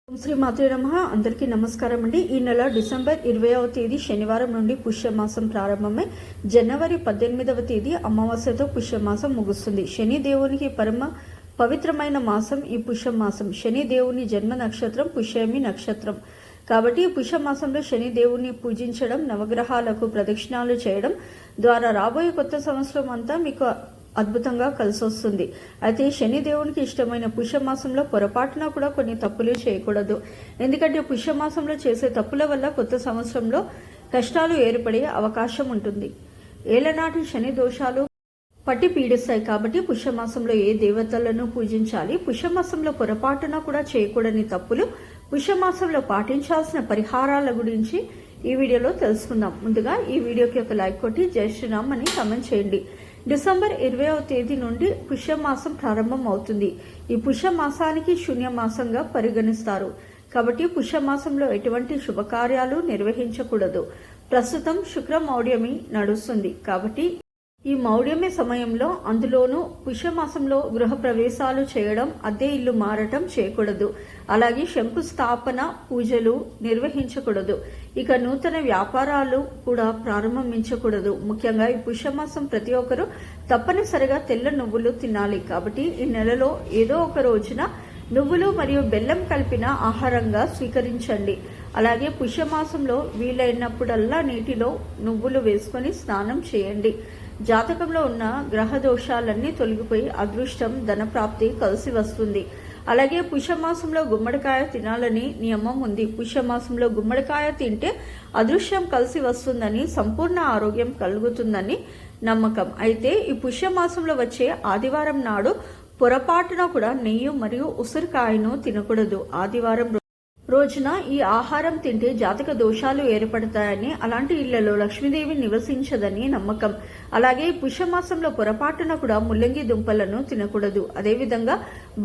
ఓం శ్రీ మాత్రే నమః. అందరికీ నమస్కారం అండి. ఈ నెల డిసెంబర్ 20వ తేదీ శనివారం నుండి పుష్యమాసం ప్రారంభమై జనవరి 18వ తేదీ అమావాస్యతో పుష్యమాసం ముగుస్తుంది. శని దేవునికి పరమ పవిత్రమైన మాసం ఈ పుష్యమాసం. శని దేవుని జన్మ నక్షత్రం పుష్యమి నక్షత్రం కాబట్టి ఈ పుష్యమాసంలో శని దేవుని పూజించడం, నవగ్రహాలకు ప్రదక్షిణాలు చేయడం ద్వారా రాబోయే కొత్త సంవత్సరం అంతా మీకు అద్భుతంగా కలిసి వస్తుంది. అయితే శని దేవునికి ఇష్టమైన పుష్యమాసంలో పొరపాటున కూడా కొన్ని తప్పులు చేయకూడదు. ఎందుకంటే పుష్యమాసంలో చేసే తప్పుల వల్ల కొత్త సంవత్సరంలో కష్టాలు ఏర్పడే అవకాశం ఉంటుంది. ఏళ్లనాటి శని దోషాలు పట్టి పీడిస్తాయి. కాబట్టి పుష్యమాసంలో ఏ దేవతలను పూజించాలి, పుష్యమాసంలో పొరపాటున కూడా చేయకూడని తప్పులు, పుష్యమాసంలో పాటించాల్సిన పరిహారాల గురించి ఈ వీడియోలో తెలుసుకుందాం. ముందుగా ఈ వీడియోకి ఒక లైక్ కొట్టి జై శ్రీరామ్ అని కామెంట్ చేయండి. డిసెంబర్ 20వ తేదీ నుండి పుష్యమాసం ప్రారంభం అవుతుంది. ఈ పుష్యమాసానికి శూన్యమాసంగా పరిగణిస్తారు. కాబట్టి పుష్యమాసంలో ఎటువంటి శుభకార్యాలు నిర్వహించకూడదు. ప్రస్తుతం శుక్ర మౌఢ్యమి నడుస్తుంది. కాబట్టి ఈ మౌఢ్యమి సమయంలో, అందులోనూ పుష్యమాసంలో గృహ ప్రవేశాలు చేయడం, అద్దె ఇల్లు మారటం చేయకూడదు. అలాగే శంకుస్థాపన పూజలు నిర్వహించకూడదు. ఇక నూతన వ్యాపారాలు కూడా ప్రారంభించకూడదు. ముఖ్యంగా ఈ పుష్యమాసం ప్రతి ఒక్కరూ తప్పనిసరిగా తెల్ల నువ్వులు తినాలి. కాబట్టి ఈ నెలలో ఏదో ఒక రోజున నువ్వులు మరియు బెల్లం కలిపిన ఆహారంగా స్వీకరించండి. అలాగే పుష్యమాసంలో వీలైనప్పుడల్లా నీటిలో నువ్వులు వేసుకొని స్నానం చేయండి. జాతకంలో ఉన్న గ్రహ దోషాలన్నీ తొలగిపోయి అదృష్టం, ధనప్రాప్తి కలిసి వస్తుంది. అలాగే పుష్యమాసంలో గుమ్మడికాయ తినాలని నియమం ఉంది. పుష్యమాసంలో గుమ్మడికాయ తింటే అదృష్టం కలిసి వస్తుందని, సంపూర్ణ ఆరోగ్యం కలుగుతుందని నమ్మకం. అయితే ఈ పుష్యమాసంలో వచ్చే ఆదివారం నాడు పొరపాటున కూడా నెయ్యి మరియు ఉసిరికాయను తినకూడదు. ఆదివారం రోజున ఈ ఆహారం తింటే జాతక దోషాలు ఏర్పడతాయని, అలాంటి ఇళ్లలో లక్ష్మీదేవి నివసించదని నమ్మకం. అలాగే పుష్యమాసంలో పొరపాటున కూడా ముల్లంగి దుంపలను తినకూడదు. అదేవిధంగా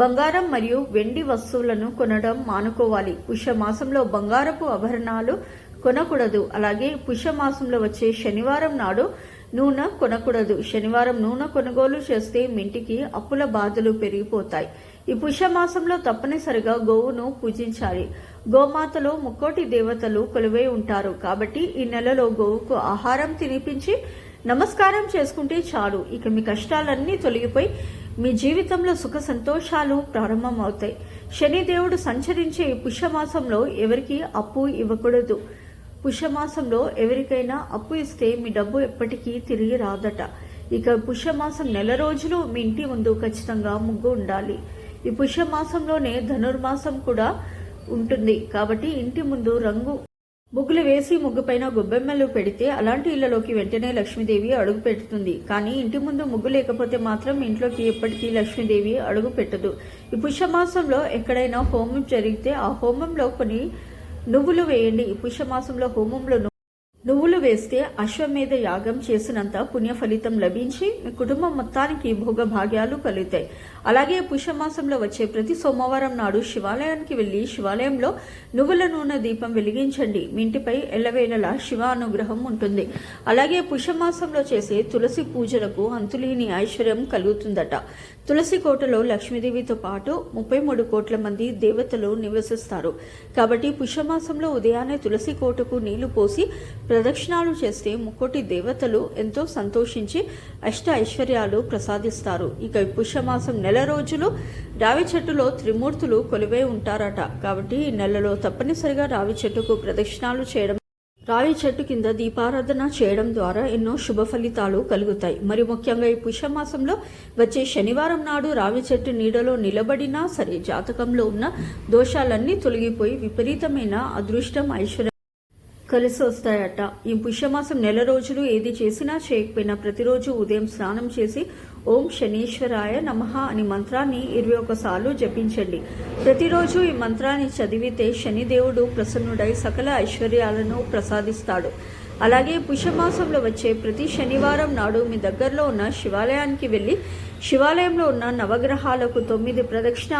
బంగారం మరియు వెండి వస్తువులను కొనడం మానుకోవాలి. పుష్యమాసంలో బంగారపు ఆభరణాలు కొనకూడదు. అలాగే పుష్యమాసంలో వచ్చే శనివారం నాడు నూనె కొనకూడదు. శనివారం నూనె కొనుగోలు చేస్తే మీ ఇంటికి అప్పుల బాధలు పెరిగిపోతాయి. ఈ పుష్యమాసంలో తప్పనిసరిగా గోవును పూజించాలి. గోమాతలో ముక్కోటి దేవతలు కొలువై ఉంటారు. కాబట్టి ఈ నెలలో గోవుకు ఆహారం తినిపించి నమస్కారం చేసుకుంటే చాలు. ఇక మీ కష్టాలన్నీ తొలగిపోయి మీ జీవితంలో సుఖ సంతోషాలు ప్రారంభమవుతాయి. శని దేవుడు సంచరించే ఈ పుష్యమాసంలో ఎవరికి అప్పు ఇవ్వకూడదు. పుష్యమాసంలో ఎవరికైనా అప్పు ఇస్తే మీ డబ్బు ఎప్పటికీ తిరిగి రాదట. ఇక పుష్యమాసం నెల రోజులు మీ ఇంటి ముందు ఖచ్చితంగా ముగ్గు ఉండాలి. ఈ పుష్యమాసంలోనే ధనుర్మాసం కూడా ఉంటుంది. కాబట్టి ఇంటి ముందు రంగు ముగ్గులు వేసి ముగ్గుపైన గొబ్బెమ్మలు పెడితే అలాంటి ఇళ్లలోకి వెంటనే లక్ష్మీదేవి అడుగు పెడుతుంది. కానీ ఇంటి ముందు ముగ్గు లేకపోతే మాత్రం ఇంట్లోకి ఎప్పటికీ లక్ష్మీదేవి అడుగు పెట్టదు. ఈ పుష్యమాసంలో ఎక్కడైనా హోమం జరిగితే ఆ హోమంలో కొన్ని నువ్వులు వేయండి. ఈ పుష్యమాసంలో హోమంలో నువ్వులు వేస్తే అశ్వమేధ యాగం చేసినంత పుణ్య ఫలితం లభించి మీ కుటుంబం మొత్తానికి భోగభాగ్యాలు కలుగుతాయి. అలాగే పుష్యమాసంలో వచ్చే ప్రతి సోమవారం నాడు శివాలయానికి వెళ్లి శివాలయంలో నువ్వుల నూనె దీపం వెలిగించండి. మీ ఇంటిపై ఎల్లవేళలా శివ అనుగ్రహం ఉంటుంది. అలాగే పుష్యమాసంలో చేసే తులసి పూజలకు అంతులేని ఐశ్వర్యం కలుగుతుందట. తులసి కోటలో లక్ష్మీదేవితో పాటు 33 కోట్ల మంది దేవతలు నివసిస్తారు. కాబట్టి పుష్యమాసంలో ఉదయాన్నే తులసి కోటకు నీళ్లు పోసి ప్రదక్షిణాలు చేస్తే ముక్కోటి దేవతలు ఎంతో సంతోషించి అష్ట ఐశ్వర్యాలు ప్రసాదిస్తారు. ఇక పుష్యమాసం నెల రోజులు రావి చెట్టులో త్రిమూర్తులు కొలువై ఉంటారట. కాబట్టి ఈ నెలలో తప్పనిసరిగా రావి చెట్టుకు ప్రదక్షిణాలు చేయడం, రావి చెట్టు కింద దీపారాధన చేయడం ద్వారా ఎన్నో శుభ ఫలితాలు కలుగుతాయి. మరి ముఖ్యంగా ఈ పుష్యమాసంలో వచ్చే శనివారం నాడు రావి చెట్టు నీడలో నిలబడినా సరే జాతకంలో ఉన్న దోషాలన్నీ తొలగిపోయి విపరీతమైన అదృష్టం, ఐశ్వర్యం కలిసి వస్తాయట. ఈ పుష్యమాసం నెల రోజులు ఏది చేసినా చేయకపోయినా ప్రతిరోజు ఉదయం స్నానం చేసి ఓం శనీశ్వరాయ నమః అని మంత్రాన్ని 21 సార్లు జపించండి. ప్రతిరోజు ఈ మంత్రాన్ని చదివితే శనిదేవుడు ప్రసన్నుడై సకల ఐశ్వర్యాలను ప్రసాదిస్తాడు. అలాగే పుష్యమాసంలో వచ్చే ప్రతి శనివారం నాడు మీ దగ్గరలో ఉన్న శివాలయానికి వెళ్లి శివాలయంలో ఉన్న నవగ్రహాలకు 9 ప్రదక్షిణ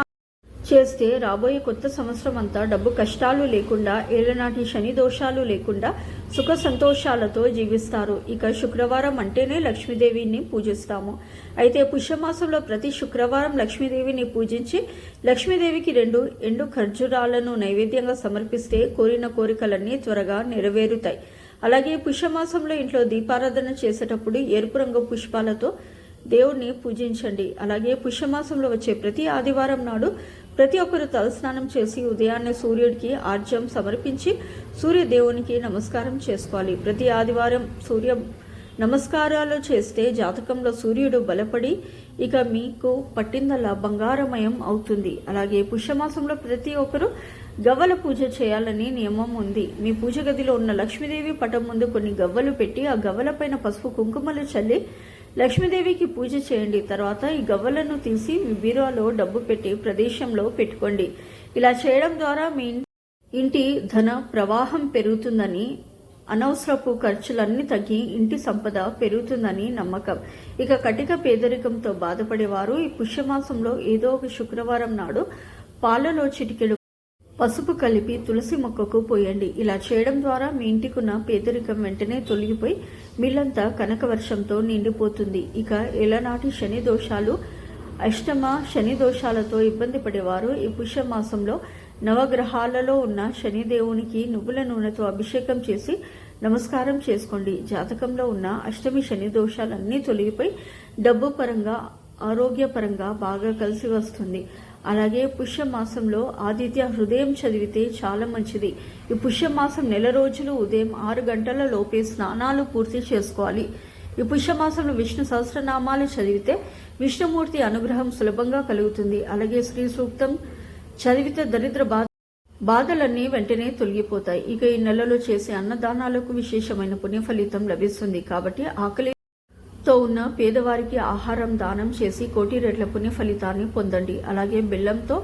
చేస్తే రాబోయే కొత్త సంవత్సరం అంతా డబ్బు కష్టాలు లేకుండా, ఏళ్ళనాటి శని దోషాలు లేకుండా సుఖ సంతోషాలతో జీవిస్తారు. ఇక శుక్రవారం అంటేనే లక్ష్మీదేవిని పూజిస్తాము. అయితే పుష్యమాసంలో ప్రతి శుక్రవారం లక్ష్మీదేవిని పూజించి లక్ష్మీదేవికి 2 ఎండు ఖర్జూరాలను నైవేద్యంగా సమర్పిస్తే కోరిన కోరికలన్నీ త్వరగా నెరవేరుతాయి. అలాగే పుష్యమాసంలో ఇంట్లో దీపారాధన చేసేటప్పుడు ఎరుపు రంగు పుష్పాలతో దేవుణ్ణి పూజించండి. అలాగే పుష్యమాసంలో వచ్చే ప్రతి ఆదివారం నాడు ప్రతి ఒక్కరు తలస్నానం చేసి ఉదయాన్నే సూర్యుడికి ఆర్జ్యం సమర్పించి సూర్య దేవునికి నమస్కారం చేసుకోవాలి. ప్రతి ఆదివారం సూర్య నమస్కారాలు చేస్తే జాతకంలో సూర్యుడు బలపడి ఇక మీకు పట్టిందల్లా బంగారమయం అవుతుంది. అలాగే పుష్యమాసంలో ప్రతి ఒక్కరు గవ్వల పూజ చేయాలని నియమం ఉంది. మీ పూజ గదిలో ఉన్న లక్ష్మీదేవి పటం ముందు కొన్ని గవ్వలు పెట్టి ఆ గవ్వల పైన పసుపు కుంకుమలు చల్లి లక్ష్మీదేవికి పూజ చేయండి. తర్వాత ఈ గవ్వలను తీసి మీ బీరువాలో డబ్బు పెట్టి ప్రదేశంలో పెట్టుకోండి. ఇలా చేయడం ద్వారా మీ ఇంటి ధన ప్రవాహం పెరుగుతుందని, అనవసరపు ఖర్చులన్నీ తగ్గి ఇంటి సంపద పెరుగుతుందని నమ్మకం. ఇక కటిక పేదరికంతో బాధపడేవారు ఈ పుష్యమాసంలో ఏదో ఒక శుక్రవారం నాడు పాలలో చిటికెడు పసుపు కలిపి తులసి మొక్కకు పోయండి. ఇలా చేయడం ద్వారా మీ ఇంటికున్న పేదరికం వెంటనే తొలగిపోయి మీలంతా కనకవర్షంతో నిండిపోతుంది. ఇక ఏలనాటి శని దోషాలు, అష్టమ శని దోషాలతో ఇబ్బంది పడేవారు ఈ పుష్యమాసంలో నవగ్రహాలలో ఉన్న శనిదేవునికి నువ్వుల నూనెతో అభిషేకం చేసి నమస్కారం చేసుకోండి. జాతకంలో ఉన్న అష్టమి శని దోషాలన్నీ తొలగిపోయి డబ్బు పరంగా, ఆరోగ్యపరంగా బాగా కలిసి వస్తుంది. అలాగే పుష్యమాసంలో ఆదిత్య హృదయం చదివితే చాలా మంచిది. ఈ పుష్యమాసం నెల రోజులు ఉదయం 6 గంటల లోపే స్నానాలు పూర్తి చేసుకోవాలి. ఈ పుష్యమాసంలో విష్ణు సహస్రనామాలు చదివితే విష్ణుమూర్తి అనుగ్రహం సులభంగా కలుగుతుంది. అలాగే శ్రీ సూక్తం చదివితే దరిద్ర బాధలన్నీ వెంటనే తొలగిపోతాయి. ఇక ఈ నెలలో చేసే అన్నదానాలకు విశేషమైన పుణ్య ఫలితం లభిస్తుంది. కాబట్టి ఆకలితో ఉన్న పేదవారికి ఆహారం దానం చేసి 1 కోటి రెట్ల పుణ్య ఫలితాన్ని పొందండి. అలాగే బెల్లంతో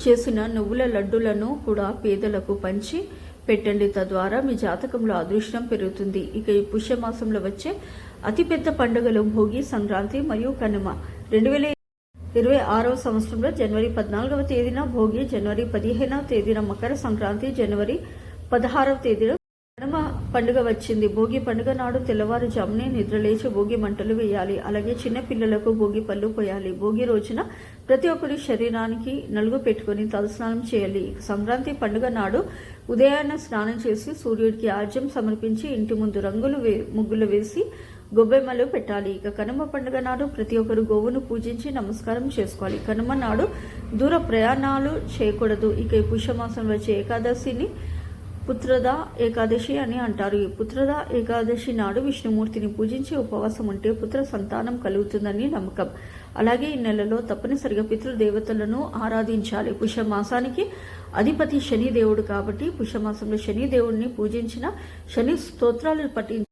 చేసిన నువ్వుల లడ్డులను కూడా పేదలకు పంచి పెట్టండి. తద్వారా మీ జాతకంలో అదృష్టం పెరుగుతుంది. ఇక ఈ పుష్యమాసంలో వచ్చే అతిపెద్ద పండుగలు భోగి, సంక్రాంతి మరియు కనుమ. 2026వ సంవత్సరంలో జనవరి 14వ తేదీన భోగి, జనవరి 15వ తేదీన మకర సంక్రాంతి, జనవరి 16వ తేదీన కనుమ పండుగ వచ్చింది. భోగి పండుగ నాడు తెల్లవారుజామునే నిద్రలేచి భోగి మంటలు వేయాలి. అలాగే చిన్న పిల్లలకు భోగి పళ్ళు పోయాలి. భోగి రోజున ప్రతి ఒక్కరి శరీరానికి నలుగు పెట్టుకుని తలస్నానం చేయాలి. సంక్రాంతి పండుగ నాడు ఉదయాన్నే స్నానం చేసి సూర్యుడికి ఆర్జ్యం సమర్పించి ఇంటి ముందు ముగ్గులు వేసి గొబ్బెమ్మలు పెట్టాలి. ఇక కనుమ పండుగ నాడు ప్రతి ఒక్కరు గోవును పూజించి నమస్కారం చేసుకోవాలి. కనుమ నాడు దూర ప్రయాణాలు చేయకూడదు. ఇక ఈ పుష్యమాసంలో వచ్చే ఏకాదశిని పుత్రద ఏకాదశి అని అంటారు. ఈ పుత్రద ఏకాదశి నాడు విష్ణుమూర్తిని పూజించి ఉపవాసం ఉంటే పుత్ర సంతానం కలుగుతుందని నమ్మకం. అలాగే ఈ నెలలో తప్పనిసరిగా పితృదేవతలను ఆరాధించాలి. పుష్యమాసానికి అధిపతి శని దేవుడు కాబట్టి పుష్యమాసంలో శని దేవుడిని పూజించిన శని స్తోత్రాలు పఠించి